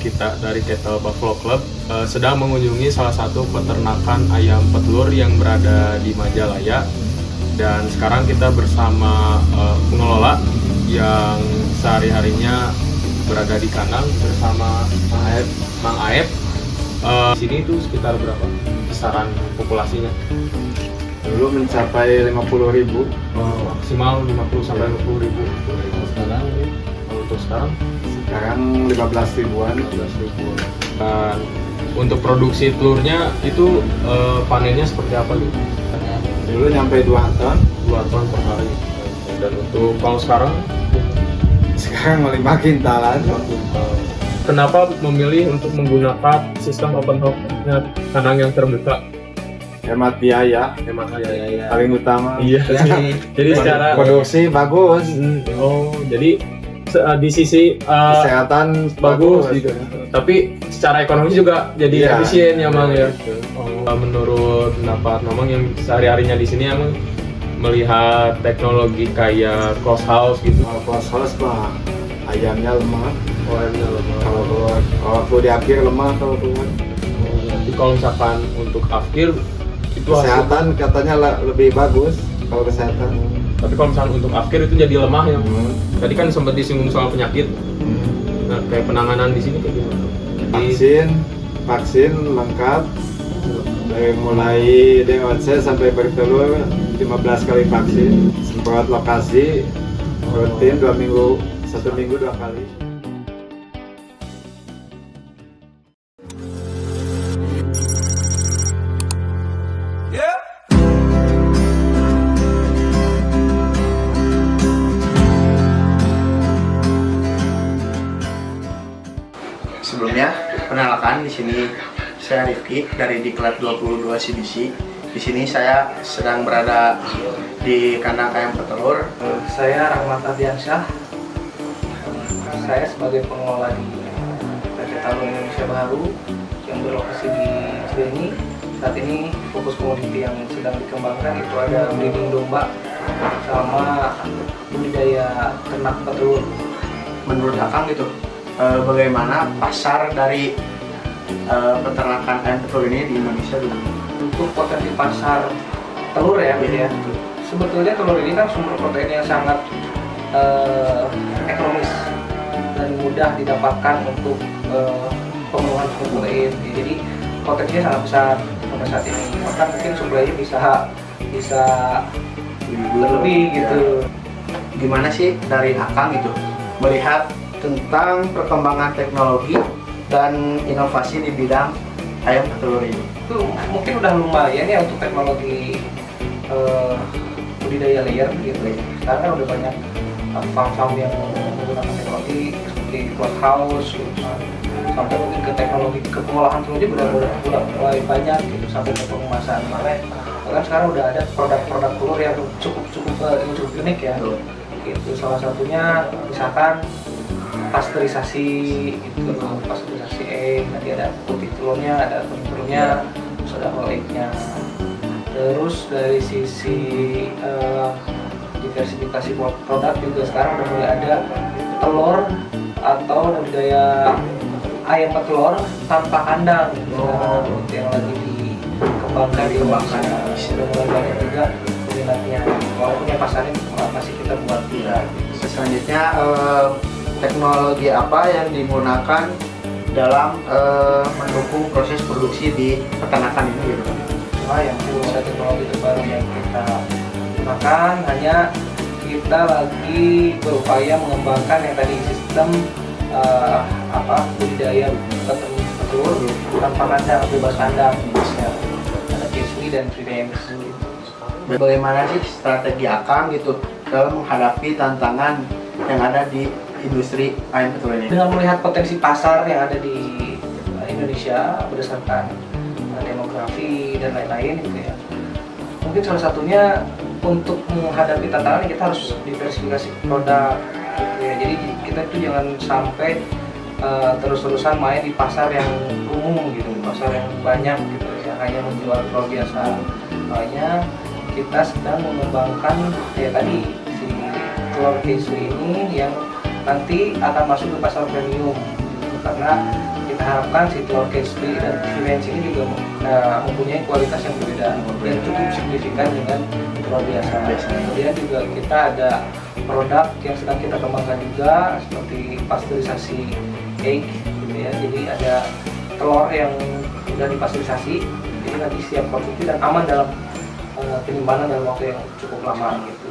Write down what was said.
kita dari Kettle Buffalo Club sedang mengunjungi salah satu peternakan ayam petelur yang berada di Majalaya. Dan sekarang kita bersama pengelola yang sehari-harinya berada di kandang bersama Mang Aep. Di sini itu sekitar berapa kisaran populasinya? Dulu mencapai 50.000. Maksimal 50 sampai 50.000. Sekarang Untuk sekarang 15 ribuan. Dan untuk produksi telurnya itu panennya seperti apa gitu? Dulu nyampe 2 ton. 2 ton per hari. Dan untuk kalau sekarang Sekarang 5 kintalan. kenapa memilih untuk menggunakan sistem open house-nya kandang yang terbuka? Hemat biaya Emang ya. paling utama. Iya. Jadi secara Produksi bagus, jadi di sisi kesehatan bagus gitu. Tapi secara ekonomi juga jadi Iya. efisien ya Mang ya. Gitu. Menurut pendapat Mamang yang sehari-harinya di sini emang melihat teknologi kayak close house gitu. Kalau close house mah ayamnya lemah. Ayamnya lemah. Kalau perlu diakhir lemah kalau keluar. Tapi kalau misalkan untuk afkir itu Kesehatan katanya lebih bagus kalau kesehatan. tapi kalau misalkan untuk afkir itu jadi lemah ya. Tadi kan sempat disinggung soal penyakit. Nah, kayak penanganan di sini kayak gimana? Vaksin lengkap dari mulai dewasa sampai bertelur 15 kali vaksin. Semprot lokasi rutin 1 minggu 2 kali. Sebelumnya, perkenalkan di sini saya Rifki dari Diklat 22 CDC. Di sini saya sedang berada di kandang ayam petelur. Saya Rahmat Ardiansyah. Saya sebagai pengelola di PT Talun Indonesia Baru yang berlokasi di Cilenyi. Saat ini fokus komoditi yang sedang dikembangkan itu ada breeding domba sama budidaya ternak petelur. Menurut Akang gitu, bagaimana pasar dari peternakan ayam petelur ini di Indonesia dulu? Untuk potensi pasar telur ya, gitu ya. Sebetulnya telur ini kan sumber protein yang sangat ekonomis dan mudah didapatkan untuk pemenuhan protein. Jadi potensinya sangat besar sampai saat ini. Bahkan mungkin suplainya bisa lebih gitu. Gimana sih dari Akang gitu melihat tentang perkembangan teknologi dan inovasi di bidang ayam petelur ini? Itu mungkin udah lumayan ya untuk teknologi budidaya layer gitu ya. Sekarang kan udah banyak farm-farm yang menggunakan teknologi seperti cloudhouse gitu, sampai mungkin ke teknologi pengolahan telurnya udah mulai banyak gitu, sampai ke pengemasan. Bahkan sekarang udah ada produk-produk telur yang cukup unik ya. Gitu. Salah satunya misalkan pasteurisasi itu, pasteurisasi egg, nanti ada putih telurnya, ada kuning telurnya, terus ada whole egg-nya. Terus dari sisi diversifikasi produk juga sekarang udah mulai ada telur atau budidaya ayam petelur tanpa kandang yang lagi dikembangkan di Indonesia. Sudah mulai banyak juga peminatnya, walaupun ya pasarnya masih kita buat. Selanjutnya teknologi apa yang digunakan dalam mendukung proses produksi di peternakan ini gitu? Yang belum ada teknologi terbaru yang kita gunakan, hanya kita lagi berupaya mengembangkan yang tadi sistem budidaya petelur tanpa kandang, bebas kandang, ada cage-free dan free range. Bagaimana sih strategi Akang gitu dalam menghadapi tantangan yang ada di industri ayam petelur ini? Dengan melihat potensi pasar yang ada di Indonesia berdasarkan demografi dan lain-lain gitu ya. Mungkin salah satunya untuk menghadapi tantangan kita harus diversifikasi produk gitu ya. Jadi kita tuh jangan sampai terus-terusan main di pasar yang umum gitu, pasar yang banyak gitu ya, hanya menjual produk biasa. Makanya kita sedang mengembangkan ya tadi si telur cage ini yang nanti akan masuk ke pasar premium, karena harapkan si telur KSP dan Revenge ini juga mempunyai kualitas yang berbeda, yang cukup signifikan dengan telur biasa. Kemudian juga kita ada produk yang sedang kita kembangkan juga seperti pasteurisasi egg gitu ya. Jadi ada telur yang sudah dipasteurisasi, jadi nanti siap konsumsi dan aman dalam penyimpanan dalam waktu yang cukup lama gitu.